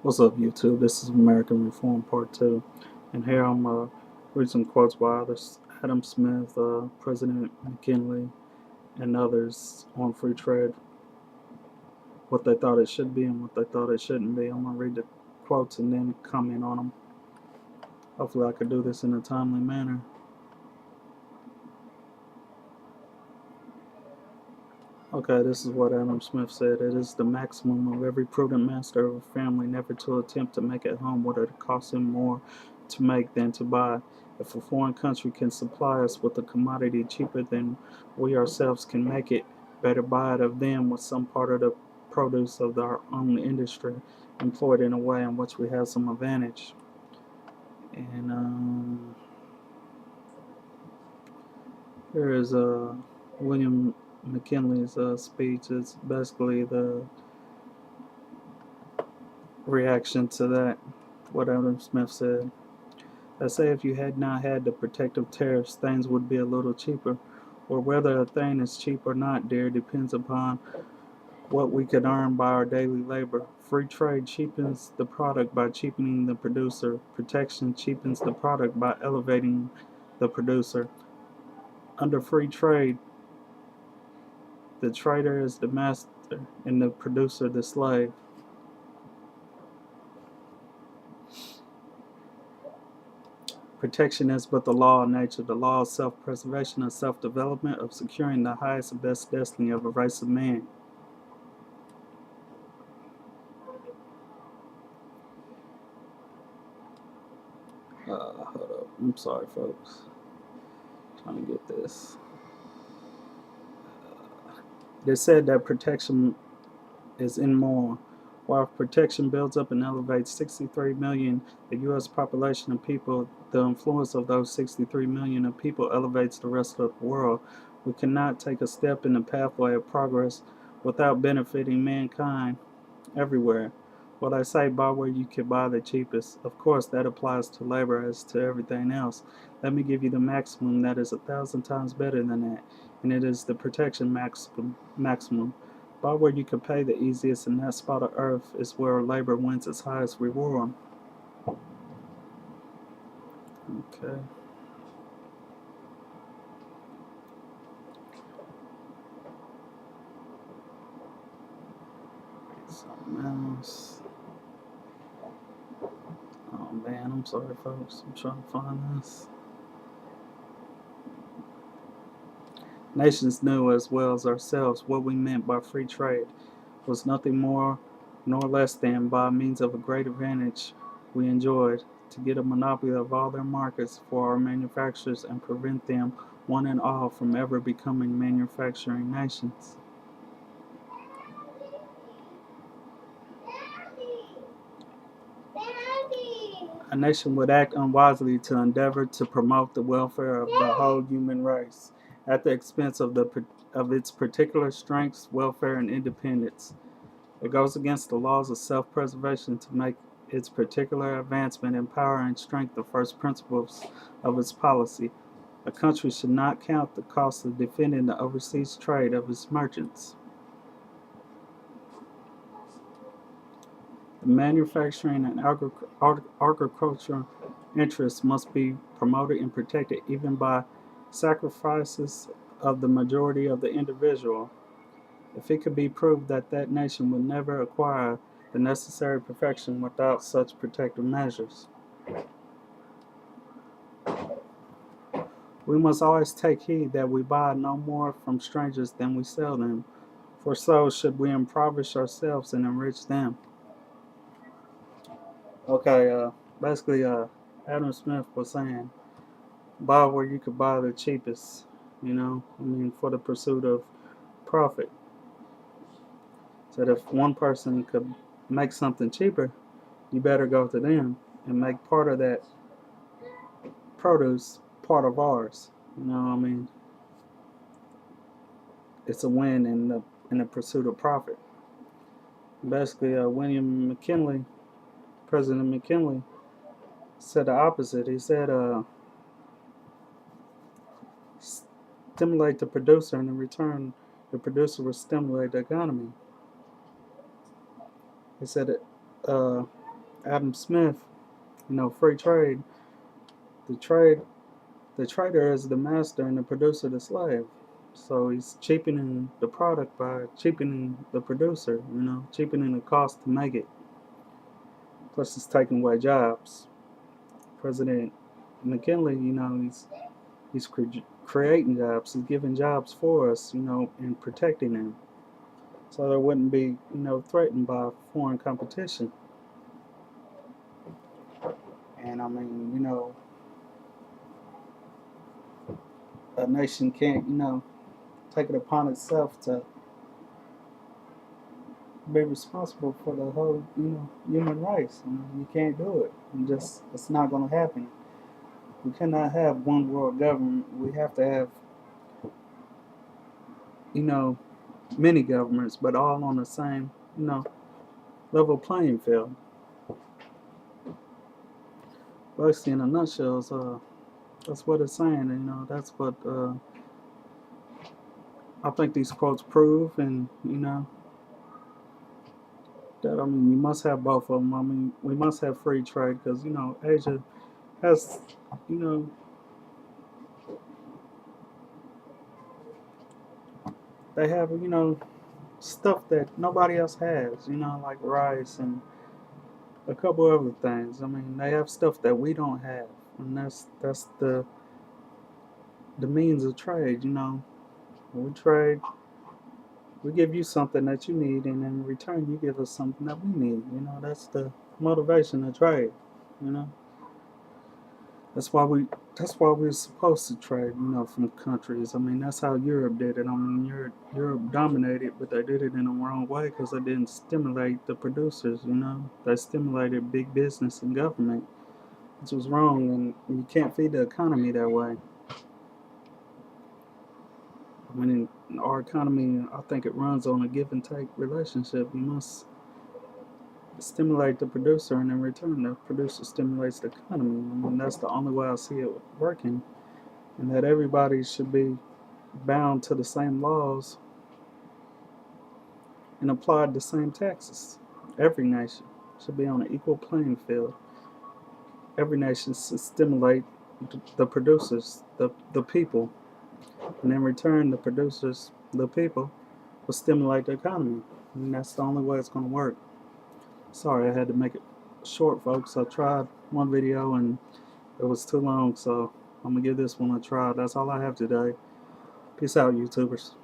What's up, YouTube? This is American Reform Part 2. And here I'm read some quotes by others Adam Smith, President McKinley, and others on free trade, what they thought it should be and what they thought it shouldn't be. I'm going to read the quotes and then comment on them. Hopefully, I could do this in a timely manner. Okay, this is what Adam Smith said. It is the maximum of every prudent master of a family never to attempt to make at home what it costs him more to make than to buy. If a foreign country can supply us with a commodity cheaper than we ourselves can make it, better buy it of them with some part of the produce of our own industry employed in a way in which we have some advantage. And here is William McKinley's speech. It's basically the reaction to that, what Adam Smith said. I say if you had not had the protective tariffs, things would be a little cheaper. Or whether a thing is cheap or not, dear, depends upon what we could earn by our daily labor. Free trade cheapens the product by cheapening the producer. Protection cheapens the product by elevating the producer. Under free trade, the trader is the master and the producer the slave. Protection is but the law of nature, the law of self-preservation and self-development, of securing the highest and best destiny of a race of man. Hold up. I'm sorry, folks. Trying to get this. They said that protection is immoral. While protection builds up and elevates 63 million, the U.S. population of people, the influence of those 63 million of people elevates the rest of the world. We cannot take a step in the pathway of progress without benefiting mankind everywhere. What I say, buy where you can buy the cheapest. Of course, that applies to labor as to everything else. Let me give you the maximum that is 1,000 times better than that, and it is the protection maximum. Buy where you can pay the easiest, and that spot of earth is where labor wins its highest reward. Okay. Something else. Oh man, I'm sorry, folks. I'm trying to find this. Nations knew as well as ourselves what we meant by free trade was nothing more nor less than, by means of a great advantage we enjoyed, to get a monopoly of all their markets for our manufacturers and prevent them, one and all, from ever becoming manufacturing nations. A nation would act unwisely to endeavor to promote the welfare of the whole human race at the expense of its particular strengths, welfare, and independence. It goes against the laws of self-preservation to make its particular advancement in power and strength the first principles of its policy. A country should not count the cost of defending the overseas trade of its merchants. The manufacturing and agricultural interests must be promoted and protected even by sacrifices of the majority of the individual. If it could be proved that that nation would never acquire the necessary perfection without such protective measures. We must always take heed that we buy no more from strangers than we sell them, for so should we impoverish ourselves and enrich them. Okay, basically, Adam Smith was saying, buy where you could buy the cheapest, I mean, for the pursuit of profit. So that if one person could make something cheaper, you better go to them and make part of that produce part of ours. You know what I mean? It's a win in the pursuit of profit. Basically, William McKinley, President McKinley, said the opposite. He said, stimulate the producer, and in return, the producer will stimulate the economy. He said, Adam Smith, free trade. The trade, the trader is the master and the producer the slave. So he's cheapening the product by cheapening the producer. Cheapening the cost to make it. Plus, it's taking away jobs. President McKinley, he's creating jobs. He's giving jobs for us, and protecting them, so they wouldn't be, threatened by foreign competition. And I mean, a nation can't, take it upon itself to be responsible for the whole, human race. You can't do it. It's not going to happen. We cannot have one world government. We have to have, you know, many governments, but all on the same, level playing field. Basically, in a nutshell, that's what it's saying. That's what I think these quotes prove, and that you must have both of them. We must have free trade because Asia has, you know, they have stuff that nobody else has. Like rice and a couple other things. They have stuff that we don't have, and that's the means of trade. We trade. We give you something that you need, and in return, you give us something that we need. That's the motivation of trade. You know, that's why we that's why we're supposed to trade. From countries. That's how Europe did it. Europe dominated, but they did it in the wrong way because they didn't stimulate the producers. They stimulated big business and government, which was wrong, and you can't feed the economy that way. In our economy, I think it runs on a give and take relationship. You must stimulate the producer, and in return, the producer stimulates the economy. That's the only way I see it working, and that everybody should be bound to the same laws and applied the same taxes. Every nation should be on an equal playing field. Every nation should stimulate the producers, the people, and in return, the producers, the people, will stimulate the economy. And that's the only way it's going to work. Sorry, I had to make it short, folks. I tried one video and it was too long, so I'm going to give this one a try. That's all I have today. Peace out, YouTubers.